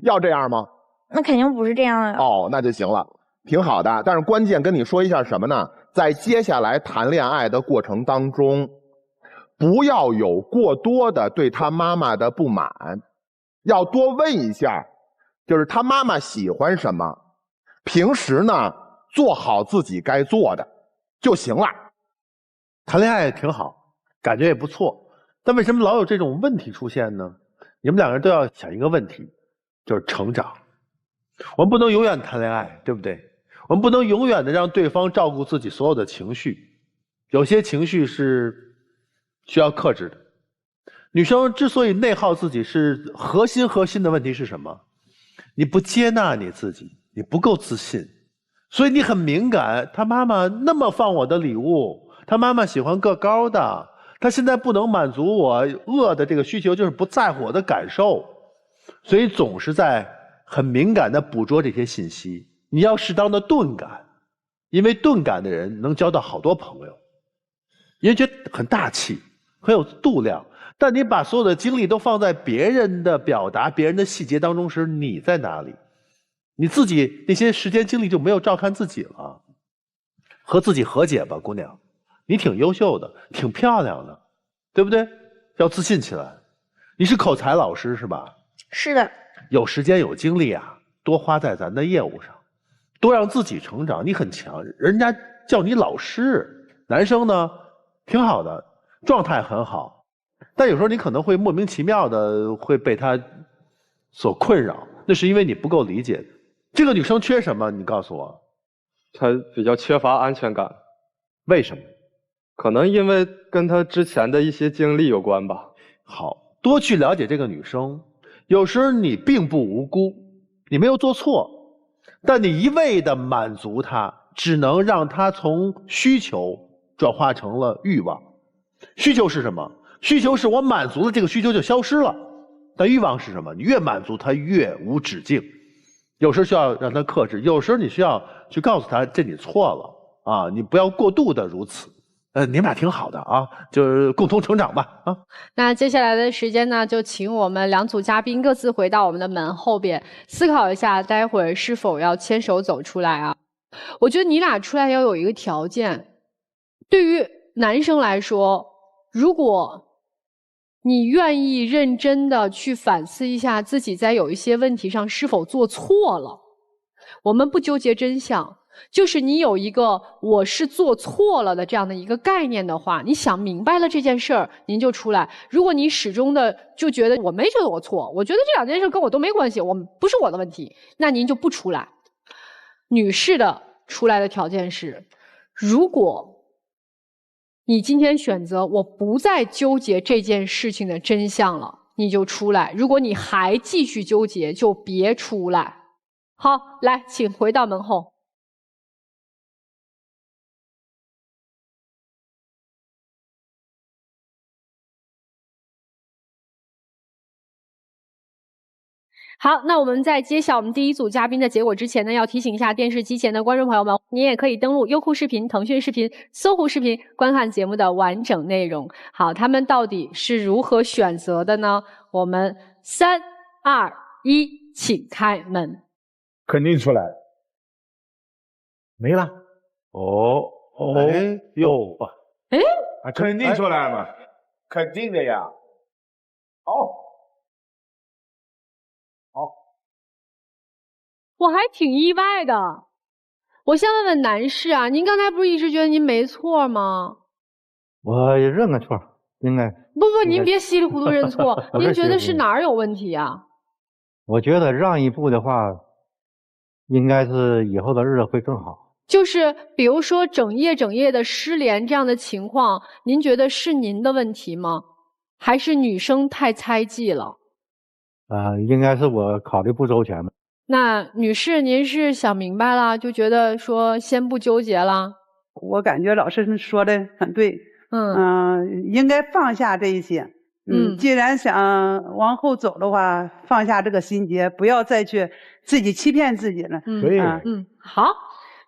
D: 要这样吗？
J: 那肯定不是这样呀。
D: 哦，那就行了，挺好的。但是关键跟你说一下什么呢？在接下来谈恋爱的过程当中，不要有过多的对他妈妈的不满，要多问一下，就是他妈妈喜欢什么，平时呢做好自己该做的就行了。
E: 谈恋爱也挺好，感觉也不错，但为什么老有这种问题出现呢？你们两个人都要想一个问题，就是成长。我们不能永远谈恋爱，对不对？我们不能永远的让对方照顾自己所有的情绪，有些情绪是需要克制的。女生之所以内耗自己，是核心的问题是什么？你不接纳你自己，你不够自信，所以你很敏感。他妈妈那么放我的礼物，他妈妈喜欢个高的，他现在不能满足我饿的这个需求，就是不在乎我的感受，所以总是在很敏感的捕捉这些信息。你要适当的钝感，因为钝感的人能交到好多朋友，因为觉得很大气，很有度量。但你把所有的精力都放在别人的表达、别人的细节当中时，你在哪里？你自己那些时间精力就没有照看自己了。和自己和解吧，姑娘，你挺优秀的，挺漂亮的，对不对？要自信起来。你是口才老师是吧？
J: 是的。
E: 有时间有精力啊，多花在咱的业务上，多让自己成长。你很强，人家叫你老师。男生呢，挺好的，状态很好，但有时候你可能会莫名其妙的会被他所困扰，那是因为你不够理解。这个女生缺什么？你告诉我。
K: 她比较缺乏安全感。
E: 为什么？
K: 可能因为跟她之前的一些经历有关吧。
E: 好，多去了解这个女生。有时候你并不无辜，你没有做错，但你一味的满足她，只能让她从需求转化成了欲望。需求是什么？需求是我满足了这个需求就消失了，但欲望是什么？你越满足它越无止境。有时候需要让他克制，有时候你需要去告诉他这你错了啊，你不要过度的如此。你们俩挺好的啊，就是共同成长吧啊。
A: 那接下来的时间呢，就请我们两组嘉宾各自回到我们的门后边，思考一下待会儿是否要牵手走出来啊。我觉得你俩出来要有一个条件，对于男生来说，如果你愿意认真的去反思一下自己在有一些问题上是否做错了，我们不纠结真相，就是你有一个我是做错了的这样的一个概念的话，你想明白了这件事儿，您就出来。如果你始终的就觉得我没觉得我错，我觉得这两件事跟我都没关系，我不是我的问题，那您就不出来。女士的出来的条件是，如果你今天选择我不再纠结这件事情的真相了，你就出来。如果你还继续纠结，就别出来。好，来，请回到门后。好，那我们在揭晓我们第一组嘉宾的结果之前呢，要提醒一下电视机前的观众朋友们，你也可以登录优酷视频、腾讯视频、搜狐视频观看节目的完整内容。好，他们到底是如何选择的呢？我们3、2、1，请开门。
B: 肯定出来，没了。
E: 哎呦，
B: 肯定出来嘛，肯定的呀。
A: 我还挺意外的。我先问问男士啊，您刚才不是一直觉得您没错吗？
L: 我认个错，应该。
A: 不，您别稀里糊涂认错。您觉得是哪儿有问题啊？
L: 我觉得让一步的话，应该是以后的日子会更好。
A: 就是比如说整夜的失联这样的情况，您觉得是您的问题吗？还是女生太猜忌了？
L: 应该是我考虑不周全吧。
A: 那女士，您是想明白了，就觉得说先不纠结了？
H: 我感觉老师说的很对，应该放下这一些。既然想往后走的话，放下这个心结，不要再去自己欺骗自己了。
B: 对，
A: 好，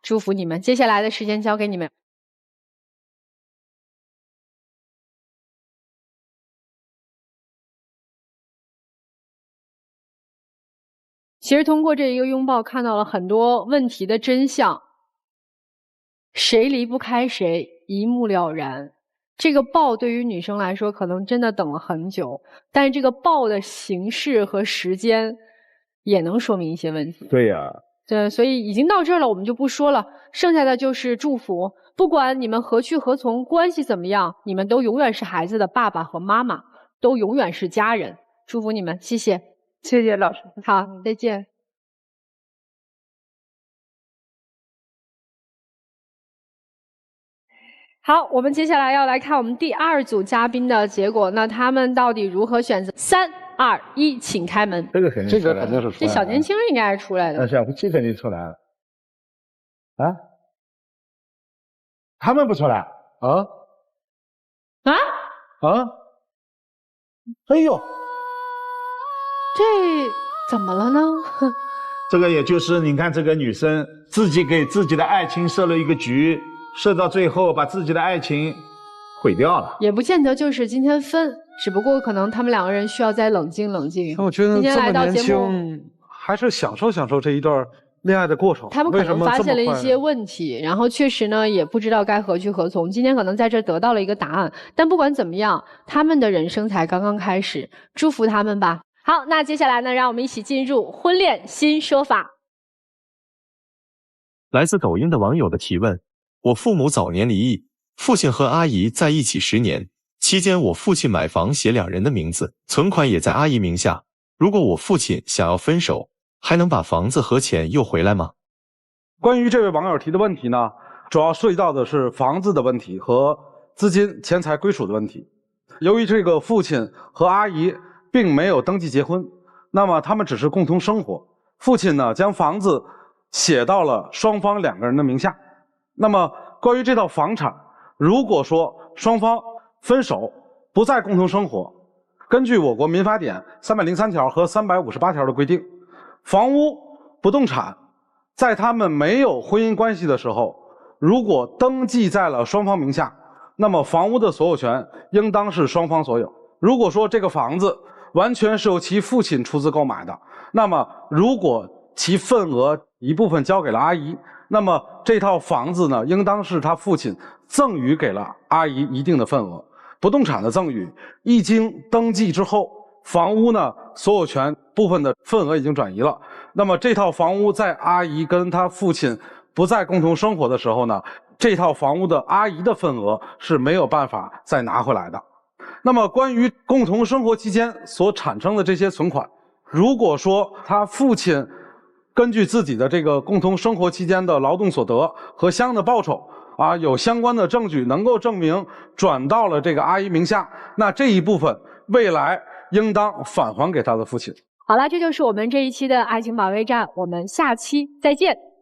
A: 祝福你们，接下来的时间交给你们。其实通过这一个拥抱，看到了很多问题的真相。谁离不开谁，一目了然。这个抱对于女生来说，可能真的等了很久，但是这个抱的形式和时间，也能说明一些问题。
B: 对呀。
A: 对，所以已经到这儿了，我们就不说了，剩下的就是祝福。不管你们何去何从，关系怎么样，你们都永远是孩子的爸爸和妈妈，都永远是家人。祝福你们，谢谢。
H: 谢谢老师，
A: 好，再见。好，我们接下来要来看我们第2组嘉宾的结果，那他们到底如何选择？3、2、1，请开门。
B: 这个肯定是出来了，
A: 这小年轻应该是出来的。
B: 小夫妻肯定出来了。啊？他们不出来啊？哎呦！
A: 这怎么了呢？
B: 这个也就是你看，这个女生自己给自己的爱情设了一个局，设到最后把自己的爱情毁掉了。
A: 也不见得就是今天分，只不过可能他们2个人需要再冷静冷静。
C: 我觉得这么年轻，还是享受这一段恋爱的过程。
A: 他们可能发现了一些问题，然后确实呢也不知道该何去何从。今天可能在这得到了一个答案，但不管怎么样，他们的人生才刚刚开始，祝福他们吧。好，那接下来呢，让我们一起进入婚恋新说法。
F: 来自抖音的网友的提问：我父母早年离异，父亲和阿姨在一起10年，期间我父亲买房写2人的名字，存款也在阿姨名下。如果我父亲想要分手，还能把房子和钱又回来吗？
C: 关于这位网友提的问题呢，主要涉及到的是房子的问题和资金钱财归属的问题。由于这个父亲和阿姨并没有登记结婚，那么他们只是共同生活。父亲呢，将房子写到了双方2个人的名下。那么关于这套房产，如果说双方分手不再共同生活，根据我国民法典303条和358条的规定，房屋不动产在他们没有婚姻关系的时候，如果登记在了双方名下，那么房屋的所有权应当是双方所有。如果说这个房子完全是由其父亲出资购买的，那么如果其份额一部分交给了阿姨，那么这套房子呢，应当是他父亲赠与给了阿姨一定的份额。不动产的赠与一经登记之后，房屋呢所有权部分的份额已经转移了，那么这套房屋在阿姨跟他父亲不再共同生活的时候呢，这套房屋的阿姨的份额是没有办法再拿回来的。那么关于共同生活期间所产生的这些存款，如果说他父亲根据自己的这个共同生活期间的劳动所得和相应的报酬有相关的证据能够证明转到了这个阿姨名下，那这一部分未来应当返还给他的父亲。
A: 好了，这就是我们这一期的爱情保卫战，我们下期再见。